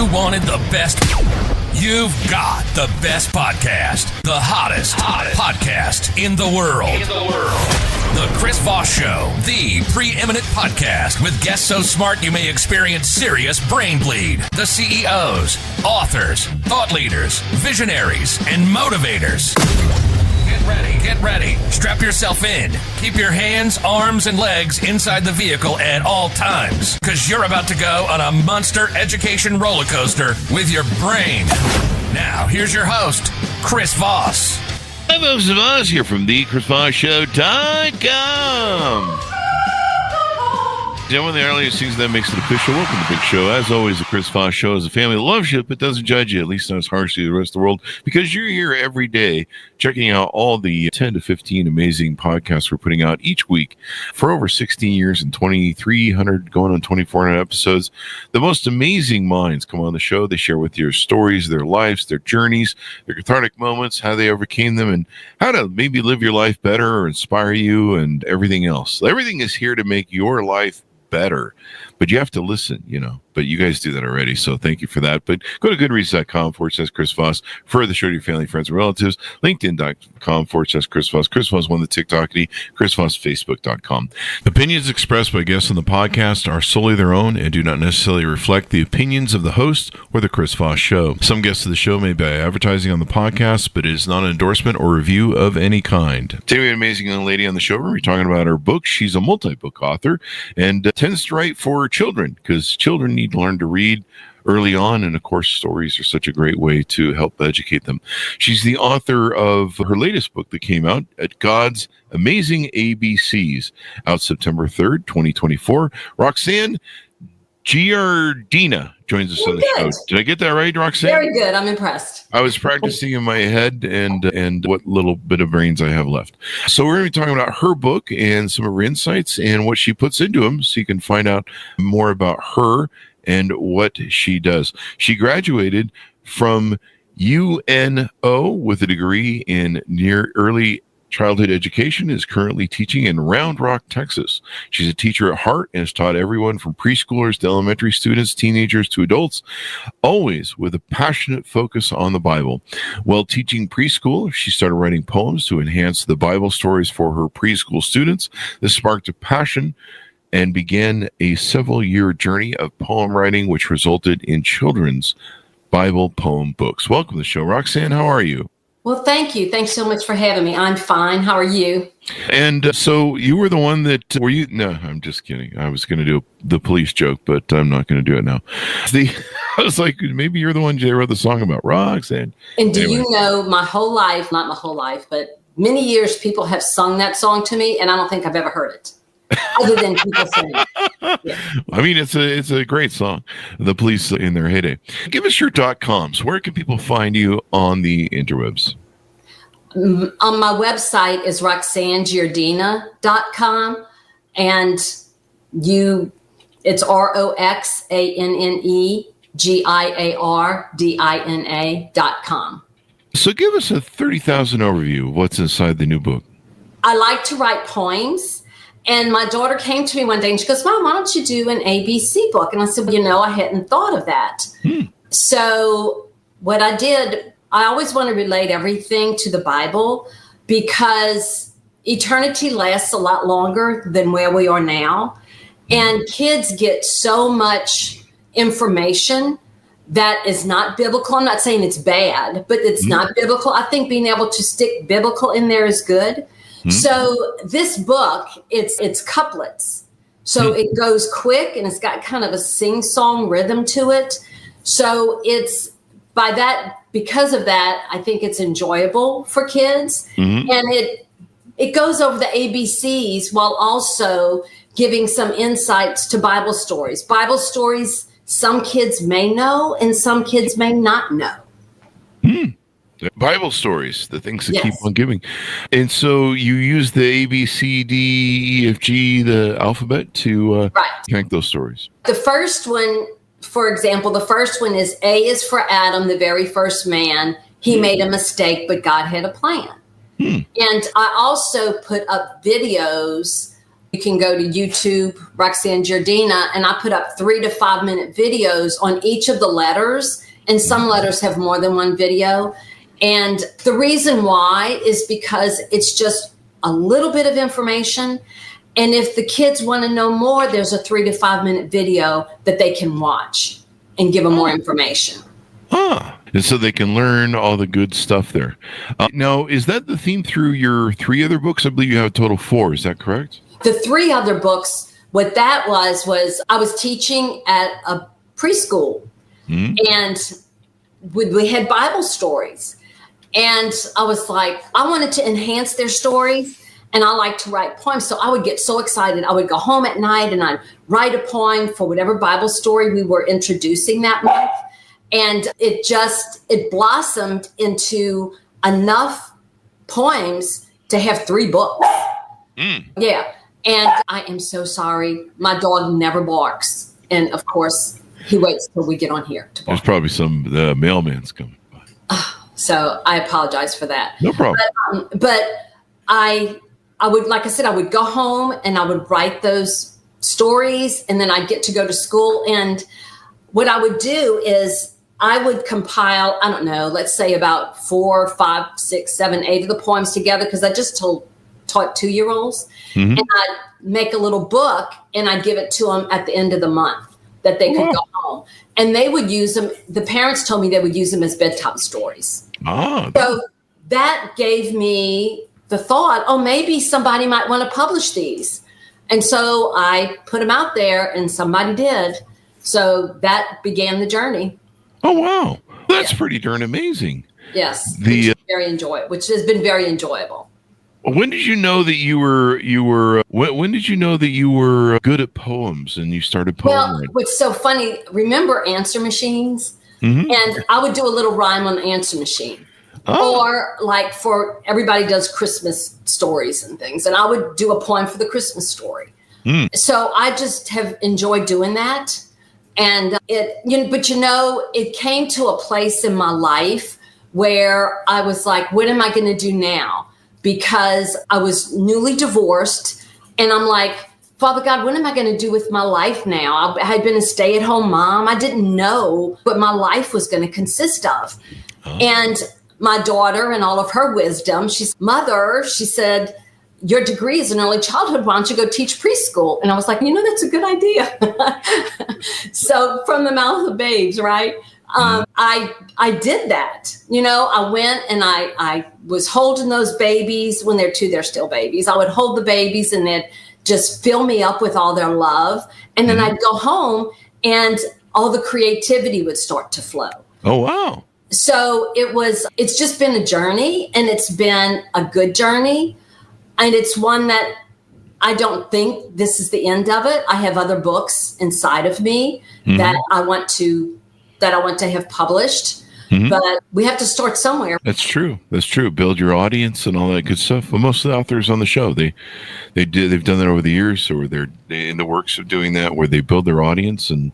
you wanted the best, you've got the best podcast. The hottest podcast in the world. The Chris Voss Show, the preeminent podcast with guests so smart you may experience serious brain bleed. The CEOs, authors, thought leaders, visionaries, and motivators. Get ready. Strap yourself in. Keep your hands, arms, and legs inside the vehicle at all times, because you're about to go on a monster education roller coaster with your brain. Now, here's your host, Chris Voss. Hi, folks, of us here from the ChrisVossShow.com. One of the earliest things that makes it official. Welcome to the big show. As always, the Chris Voss Show is a family that loves you but doesn't judge you, at least not as harshly as the rest of the world, because you're here every day checking out all the 10 to 15 amazing podcasts we're putting out each week for over 16 years and 2,300 going on 2,400 episodes. The most amazing minds come on the show. They share with you their stories, their lives, their journeys, their cathartic moments, how they overcame them, and how to maybe live your life better or inspire you and everything else. Everything is here to make your life better, but you have to listen, but you guys do that already, so thank you for that. But go to goodreads.com/Chris Voss for the show to your family, friends, and relatives. LinkedIn.com/Chris Voss. Chris Voss won the TikTokity. ChrisVossFacebook.com. Opinions expressed by guests on the podcast are solely their own and do not necessarily reflect the opinions of the host or the Chris Voss Show. Some guests of the show may buy advertising on the podcast, but it is not an endorsement or review of any kind. Today we have an amazing young lady on the show. We're talking about her book. She's a multi-book author and tends to write for children, because children need to learn to read early on, and of course stories are such a great way to help educate them. She's the author of her latest book that came out, at God's Amazing ABCs, out September 3rd, 2024. Roxanne Giardina joins us on the show. Did I get that right, Roxanne? Very good. I'm impressed. I was practicing in my head and what little bit of brains I have left. So we're going to be talking about her book and some of her insights and what she puts into them, so you can find out more about her and what she does. She graduated from UNO with a degree in early childhood education, is currently teaching in Round Rock, Texas. She's a teacher at heart and has taught everyone from preschoolers to elementary students, teenagers to adults, always with a passionate focus on the Bible. While teaching preschool, she started writing poems to enhance the Bible stories for her preschool students. This sparked a passion and began a several-year journey of poem writing, which resulted in children's Bible poem books. Welcome to the show, Roxanne. How are you? Well, thank you. Thanks so much for having me. I'm fine. How are you? And so you were the one that, were you? No, I'm just kidding. I was going to do the police joke, but I'm not going to do it now. I was like, maybe you're the one Jay wrote the song about, Roxanne. And do you know, my whole life, not my whole life, but many years people have sung that song to me, and I don't think I've ever heard it. Other than people saying it. Yeah. I mean, it's a great song, The Police in their heyday. Give us your .coms. Where can people find you on the interwebs? On my website is RoxanneGiardina.com, and it's RoxanneGiardina.com. So give us a 30,000 overview of what's inside the new book. I like to write poems. And my daughter came to me one day and she goes, Mom, why don't you do an ABC book? And I said, I hadn't thought of that. So what I did, I always want to relate everything to the Bible, because eternity lasts a lot longer than where we are now. And kids get so much information that is not biblical. I'm not saying it's bad, but it's not biblical. I think being able to stick biblical in there is good. So this book, it's couplets. So it goes quick and it's got kind of a sing-song rhythm to it. So because of that, I think it's enjoyable for kids. And it goes over the ABCs while also giving some insights to Bible stories. Bible stories some kids may know and some kids may not know. Bible stories, the things that keep on giving. And so you use the A, B, C, D, E, F, G, the alphabet to connect those stories. The first one, for example, is A is for Adam, the very first man. He made a mistake, but God had a plan. And I also put up videos You can go to YouTube, Roxanne Giardina, and I put up 3 to 5 minute videos on each of the letters. And some letters have more than one video. And the reason why is because it's just a little bit of information. And if the kids want to know more, there's a 3 to 5 minute video that they can watch and give them more information. And so they can learn all the good stuff there. Now, is that the theme through your 3 other books? I believe you have a total of 4. Is that correct? The 3 other books, what that was I was teaching at a preschool. And we had Bible stories. And I was like, I wanted to enhance their stories. And I like to write poems. So I would get so excited. I would go home at night and I'd write a poem for whatever Bible story we were introducing that month. And it blossomed into enough poems to have 3 books. Yeah. And I am so sorry. My dog never barks. And of course, he waits till we get on here to bark. There's probably some mailman's coming by. So I apologize for that. No problem. But I would, like I said, I would go home and I would write those stories, and then I'd get to go to school. And what I would do is I would compile, I don't know, let's say about 4, 5, 6, 7, 8 of the poems together, because I just taught 2-year-olds. And I'd make a little book and I'd give it to them at the end of the month that they could go home. And they would use them. The parents told me they would use them as bedtime stories. So that gave me the thought, maybe somebody might want to publish these. And so I put them out there and somebody did. So that began the journey. Oh, wow. That's pretty darn amazing. Yes. Which has been very enjoyable. When did you know that when did you know that you were good at poems and you started poem writing? Well, what's so funny, remember answer machines? And I would do a little rhyme on the answer machine. Or like for everybody does Christmas stories and things. And I would do a poem for the Christmas story. So I just have enjoyed doing that. And it came to a place in my life where I was like, what am I going to do now? Because I was newly divorced and I'm like, Father God, what am I going to do with my life now? I had been a stay-at-home mom. I didn't know what my life was going to consist of. And my daughter, and all of her wisdom, she said, your degree is in early childhood. Why don't you go teach preschool? And I was like, that's a good idea. So from the mouth of babes, right? I did that. I went and I was holding those babies. When they're 2, they're still babies. I would hold the babies and they'd just fill me up with all their love. And then I'd go home and all the creativity would start to flow. Oh, wow. So it's just been a journey, and it's been a good journey. And it's one that I don't think this is the end of it. I have other books inside of me that I want to have published. But we have to start somewhere. That's true. Build your audience and all that good stuff. Well, most of the authors on the show, they've done that over the years. So they're in the works of doing that, where they build their audience and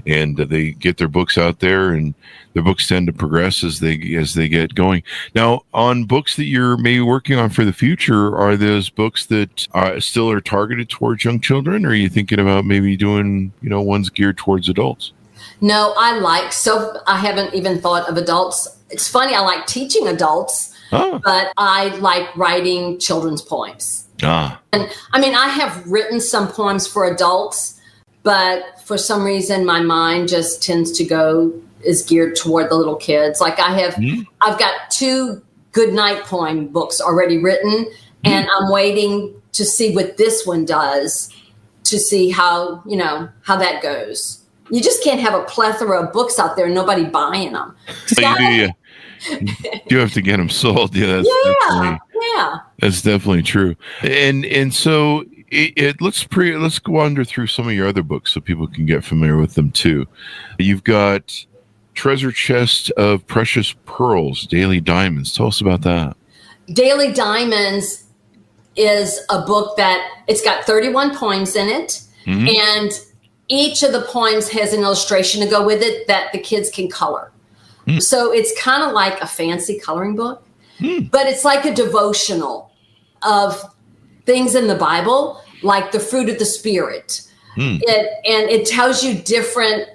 they get their books out there, and their books tend to progress as they get going. Now, on books that you're maybe working on for the future, are those books that still are targeted towards young children, or are you thinking about maybe doing ones geared towards adults? No, I haven't even thought of adults. It's funny, I like teaching adults, but I like writing children's poems. And I have written some poems for adults, but for some reason my mind just tends to is geared toward the little kids. Like I've got 2 goodnight poem books already written, and I'm waiting to see what this one does, to see how that goes. You just can't have a plethora of books out there and nobody buying them. So you have to get them sold. Yeah, that's definitely true. And so let's go under through some of your other books so people can get familiar with them too. You've got Treasure Chest of Precious Pearls, Daily Diamonds. Tell us about that. Daily Diamonds is a book that it's got 31 poems in it, and each of the poems has an illustration to go with it that the kids can color. So it's kind of like a fancy coloring book, but it's like a devotional of things in the Bible. like the fruit of the Spirit. It tells you different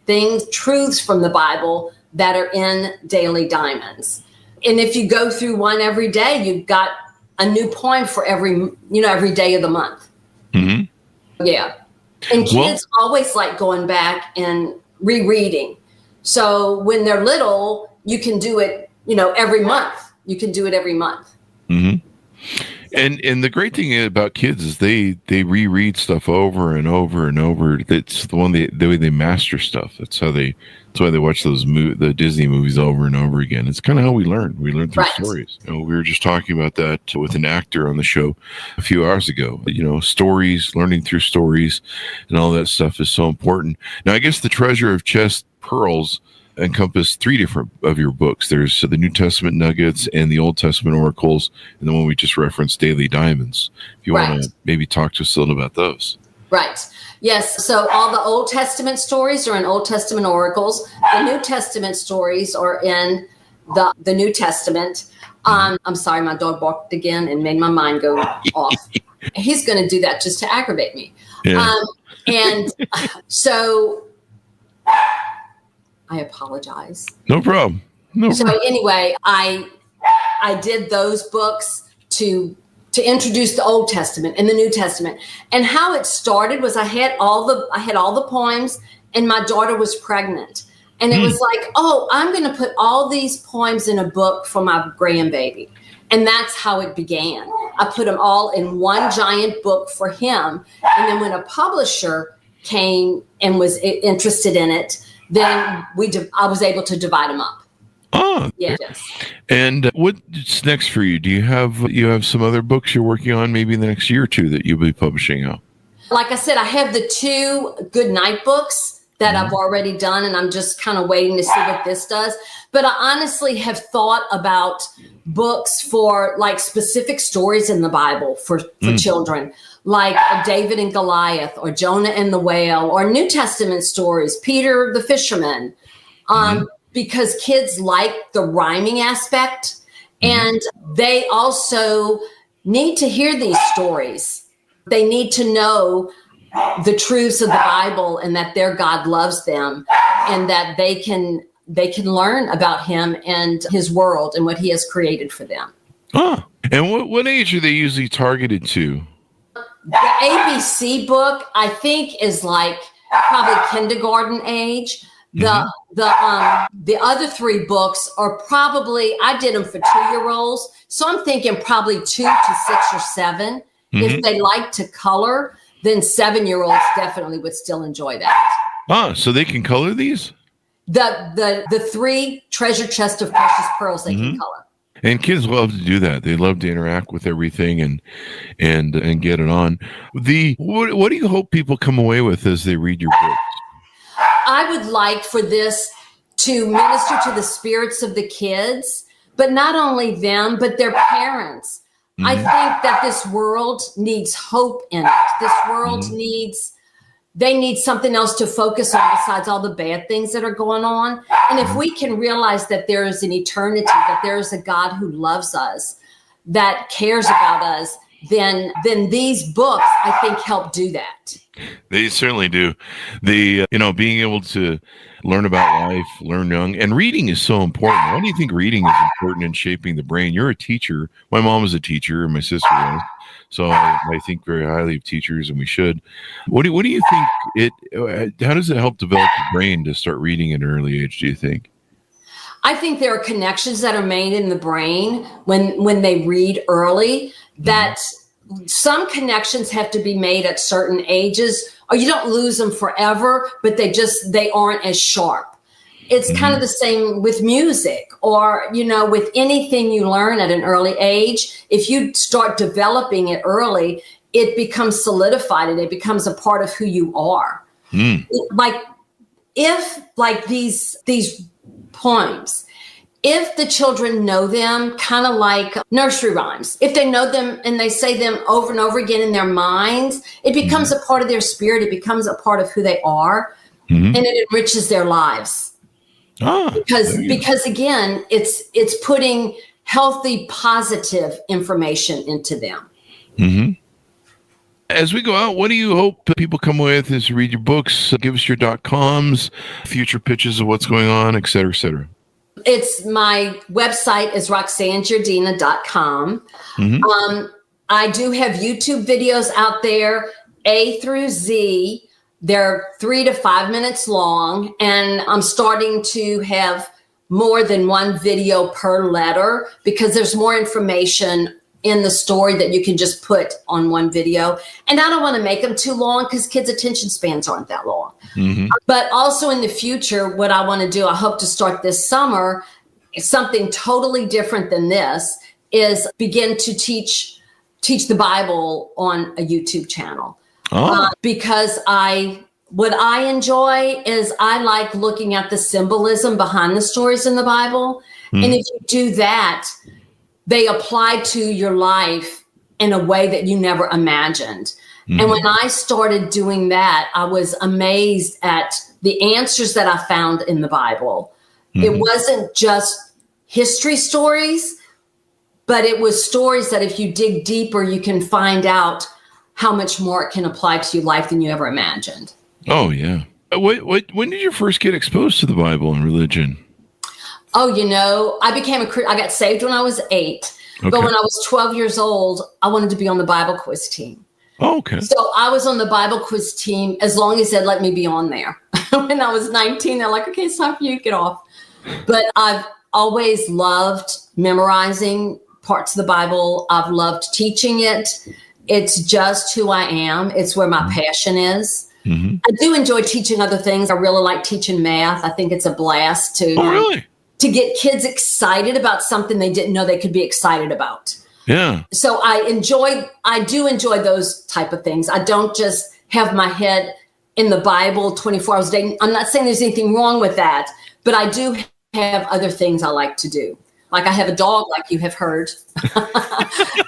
things, truths from the Bible that are in Daily Diamonds. And if you go through one every day, you've got a new poem for every day of the month. Mm-hmm. Yeah. And kids always like going back and rereading. So when they're little, you can do it, every month. You can do it every month. Mm-hmm. And the great thing about kids is they reread stuff over and over and over. That's the way they master stuff. That's why they watch the Disney movies over and over again. It's kind of how we learn. We learn through stories. We were just talking about that with an actor on the show a few hours ago. Stories, learning through stories, and all that stuff is so important. Now, I guess the Treasure of Chest Pearls encompass 3 different of your books. There's the New Testament Nuggets and the Old Testament Oracles, and the one we just referenced, Daily Diamonds. If you want to maybe talk to us a little about those. Right. Yes. So all the Old Testament stories are in Old Testament Oracles. The New Testament stories are in the New Testament. I'm sorry, my dog barked again and made my mind go off. He's going to do that just to aggravate me. Yeah. And so I apologize. No problem. So anyway, I did those books to introduce the Old Testament and the New Testament. And how it started was I had all the poems, and my daughter was pregnant. And it was like, I'm going to put all these poems in a book for my grandbaby. And that's how it began. I put them all in one giant book for him. And then when a publisher came and was interested in it, then I was able to divide them up. Oh, yes. And what's next for you? Do you have some other books you're working on maybe in the next year or two that you'll be publishing out? Like I said, I have the 2 Good Night books that I've already done, and I'm just kind of waiting to see what this does. But I honestly have thought about books for like specific stories in the Bible for children, like David and Goliath, or Jonah and the whale, or New Testament stories, Peter the fisherman, because kids like the rhyming aspect, and they also need to hear these stories. They need to know the truths of the Bible, and that their God loves them, and that they can learn about him and his world and what he has created for them. Oh, and what age are they usually targeted to? The ABC book, I think, is like probably kindergarten age. The other 3 books are probably, I did them for 2-year-olds. So I'm thinking probably 2 to 6 or 7. If they like to color, then 7-year-olds definitely would still enjoy that. So they can color these? The 3 Treasure Chest of Precious Pearls they can color. And kids love to do that. They love to interact with everything and get it on. What do you hope people come away with as they read your books? I would like for this to minister to the spirits of the kids, but not only them, but their parents. I think that this world needs hope in it. This world they need something else to focus on besides all the bad things that are going on. And if we can realize that there is an eternity, that there is a God who loves us, that cares about us, then these books, I think, help do that. They certainly do. Being able to learn about life, learn young, and reading is so important. Why do you think reading is important in shaping the brain? You're a teacher. My mom was a teacher, and my sister was. So I think very highly of teachers, and we should. What do you think how does it help develop the brain to start reading at an early age, do you think? I think there are connections that are made in the brain when they read early, that some connections have to be made at certain ages, or you don't lose them forever, but they aren't as sharp. It's kind of the same with music, or, with anything you learn at an early age. If you start developing it early, it becomes solidified and it becomes a part of who you are. Like these poems, if the children know them, kind of like nursery rhymes, if they know them and they say them over and over again in their minds, it becomes a part of their spirit. It becomes a part of who they are, and it enriches their lives. Because again, it's putting healthy, positive information into them. As we go out, what do you hope people come with as you read your books? Give us your .coms, future pitches of what's going on, et cetera, et cetera. It's my website is roxannegiardina.com. I do have YouTube videos out there, A through Z. They're 3 to 5 minutes long, and I'm starting to have more than one video per letter because there's more information in the story that you can just put on one video. And I don't want to make them too long because kids' attention spans aren't that long. But also in the future, what I want to do, I hope to start this summer, something totally different than this, is begin to teach the Bible on a YouTube channel. Because what I enjoy is I like looking at the symbolism behind the stories in the Bible. And if you do that, they apply to your life in a way that you never imagined. And when I started doing that, I was amazed at the answers that I found in the Bible. It wasn't just history stories, but it was stories that if you dig deeper, you can find out how much more it can apply to your life than you ever imagined. Oh, yeah. When did you first get exposed to the Bible and religion? Oh, I got saved when I was 8. Okay. But when I was 12 years old, I wanted to be on the Bible quiz team. Oh, okay. So I was on the Bible quiz team as long as they'd let me be on there. When I was 19, they're like, okay, it's time for you to get off. But I've always loved memorizing parts of the Bible. I've loved teaching it. It's just who I am. It's where my passion is. I do enjoy teaching other things. I really like teaching math. I think it's a blast to... Oh, really? To get kids excited about something they didn't know they could be excited about. Yeah. So I do enjoy those type of things. I don't just have my head in the Bible 24 hours a day. I'm not saying there's anything wrong with that, but I do have other things I like to do. Like I have a dog, like you have heard.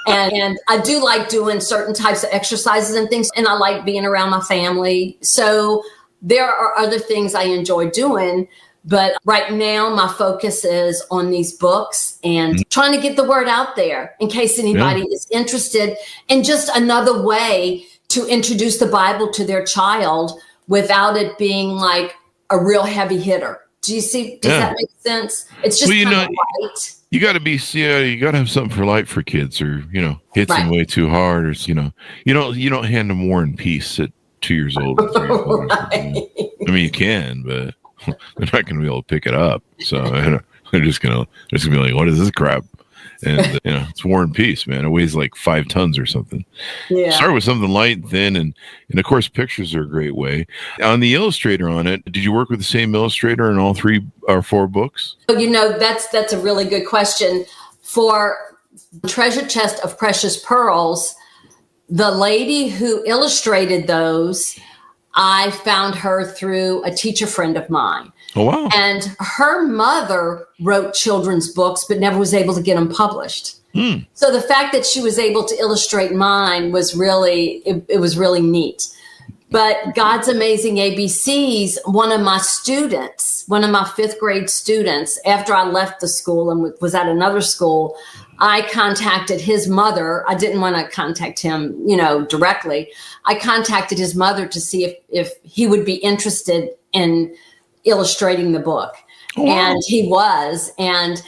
and I do like doing certain types of exercises and things. And I like being around my family. So there are other things I enjoy doing. But right now, my focus is on these books and trying to get the word out there in case anybody is interested in just another way to introduce the Bible to their child without it being like a real heavy hitter. Do you see? Does that make sense? It's just kind of light. You got to you got to have something for light for kids, or hits them way too hard, or you don't hand them War and Peace at 2 years old. Or 3 years old. I mean, you can, but they're not going to be able to pick it up. So they're just going to be like, what is this crap? And, it's War and Peace, man. It weighs like 5 tons or something. Yeah. Start with something light and thin. And of course, pictures are a great way. On the illustrator on it, did you work with the same illustrator in all 3 or 4 books? That's a really good question. For Treasure Chest of Precious Pearls, the lady who illustrated those, I found her through a teacher friend of mine. Oh, wow. And her mother wrote children's books, but never was able to get them published. So the fact that she was able to illustrate mine was really, it was really neat. But God's Amazing ABCs, one of my 5th grade students, after I left the school and was at another school, I contacted his mother. I didn't want to contact him, directly. I contacted his mother to see if he would be interested in illustrating the book. Oh, wow. And he was. And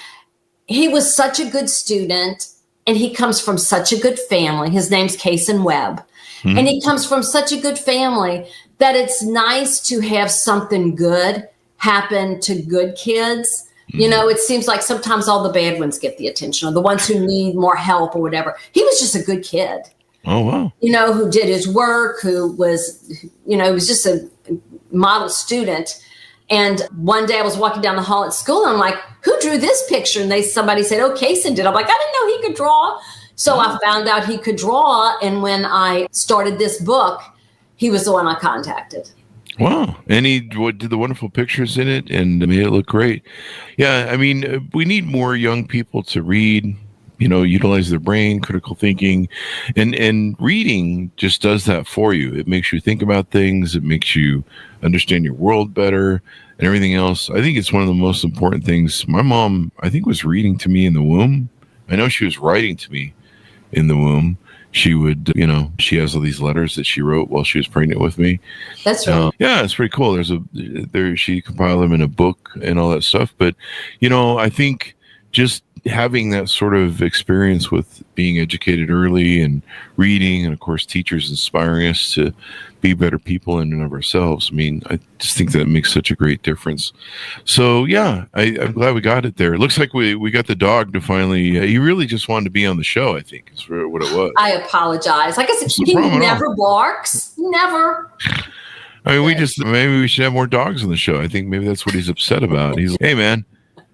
he was such a good student. And he comes from such a good family. His name's Kason Webb. And he comes from such a good family that it's nice to have something good happen to good kids. It seems like sometimes all the bad ones get the attention, or the ones who need more help or whatever. He was just a good kid. Oh, wow. Who did his work, who was, he was just a model student. And one day I was walking down the hall at school and I'm like, who drew this picture? And somebody said, oh, Kason did. I'm like, I didn't know he could draw. So I found out he could draw. And when I started this book, he was the one I contacted. Wow. And he did the wonderful pictures in it and made it look great. Yeah. I mean, we need more young people to read, utilize their brain, critical thinking, and reading just does that for you. It makes you think about things. It makes you understand your world better and everything else. I think it's one of the most important things. My mom, I think, was reading to me in the womb. I know she was writing to me in the womb. she would, she has all these letters that she wrote while she was pregnant with me. That's right. Yeah, it's pretty cool. She compiled them in a book and all that stuff. But, I think just having that sort of experience with being educated early and reading, and of course, teachers inspiring us to be better people in and of ourselves. I mean, I just think that makes such a great difference. So, yeah, I'm glad we got it there. It looks like we got the dog to finally, he really just wanted to be on the show, I think, is what it was. I apologize. Like I said, he never barks. Never. I mean, maybe we should have more dogs on the show. I think maybe that's what he's upset about. He's like, hey, man,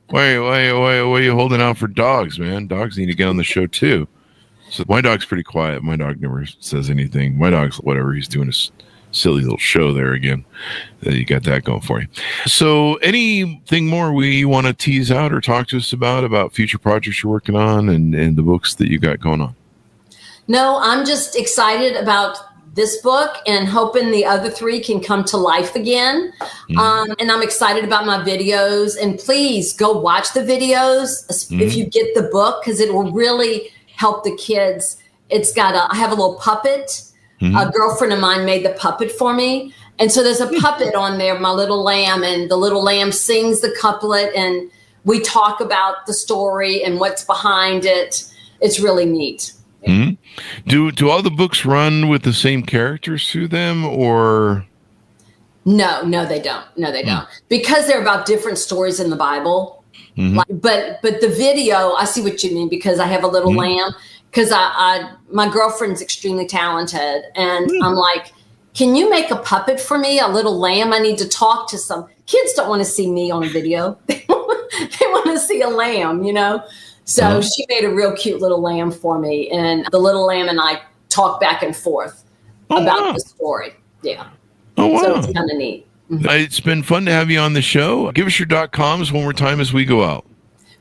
why are you holding out for dogs, man? Dogs need to get on the show, too. So my dog's pretty quiet. My dog never says anything. My dog's whatever. He's doing a silly little show there again. You got that going for you. So anything more we want to tease out or talk to us about future projects you're working on and the books that you got going on? No, I'm just excited about this book and hoping the other 3 can come to life again. And I'm excited about my videos. And please go watch the videos if you get the book, because it will really help the kids. I have a little puppet. A girlfriend of mine made the puppet for me. And so there's a puppet on there, my little lamb, and the little lamb sings the couplet, and we talk about the story and what's behind it. It's really neat. Do all the books run with the same characters through them, or? No, they don't. Because they're about different stories in the Bible. But the video, I see what you mean, because I have a little lamb, because my girlfriend's extremely talented, and I'm like, can you make a puppet for me, a little lamb? I need to talk to some kids. Don't want to see me on a video. They want to see a lamb, So she made a real cute little lamb for me, and the little lamb and I talk back and forth about the story. Yeah. Oh, wow. So it's kind of neat. It's been fun to have you on the show. Give us your .coms one more time as we go out.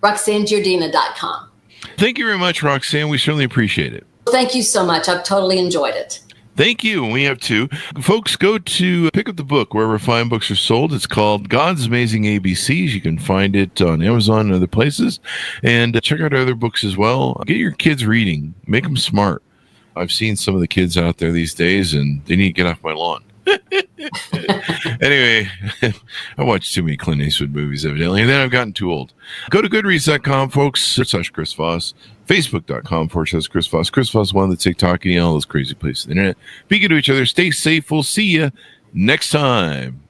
RoxanneGiardina.com. Thank you very much, Roxanne. We certainly appreciate it. Thank you so much. I've totally enjoyed it. Thank you. We have too. Folks, go to pick up the book wherever fine books are sold. It's called God's Amazing ABCs. You can find it on Amazon and other places. And check out our other books as well. Get your kids reading. Make them smart. I've seen some of the kids out there these days, and they need to get off my lawn. Anyway, I watched too many Clint Eastwood movies, evidently, and then I've gotten too old. Go to goodreads.com, folks, /Chris Voss, facebook.com/Chris Voss. Chris Voss, one of the TikTok and all those crazy places on the internet. Be good to each other. Stay safe. We'll see you next time.